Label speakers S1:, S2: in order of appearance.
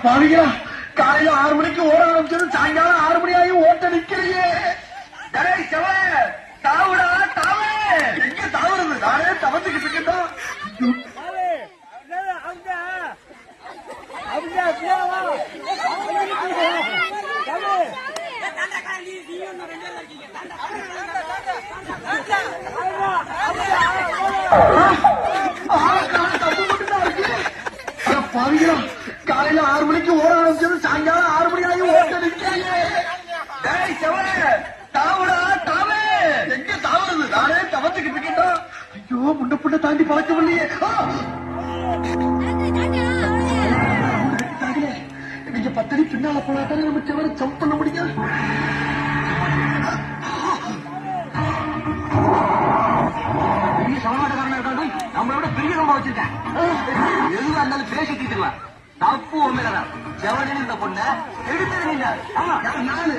S1: பாவிங்களா, காலையில 6 மணிக்கு ஓட ஆரம்பிச்சது சாயங்காலம் 6 மணி ஆகி ஓட்ட நிக்கலையே. தாவுடா தாவே, எங்க தாவுறது? நானே தவந்துகிட்டு இருக்கேன். பாவிங்களா, காலையில 6 மணிக்கு ஓட ஆரம்பிச்சது சாயங்காலம் 6 மணி ஆகி ஓட்ட நிக்கலையே. தாவுடா தாவே, எங்க தாவுறது? நானே தவந்துகிட்டு இருக்கேன். ஐயோ, முன்ன புண்ண தாண்டி பழக்கம் இல்லையே. நீங்க 10 அடி பின்னால போனாத்தானே நம்ம செவரை ஜம்ப் பண்ண முடியும். பெரிய சமாதான இருக்காங்க, நம்மளோட பெரிய கம்பா வச்சிருக்கேன். எதுவா இருந்தாலும் பேசிட்டு இருக்கலாம். தப்பு உண்மையில செவனின் இந்த பொண்ணை எடுத்து நானு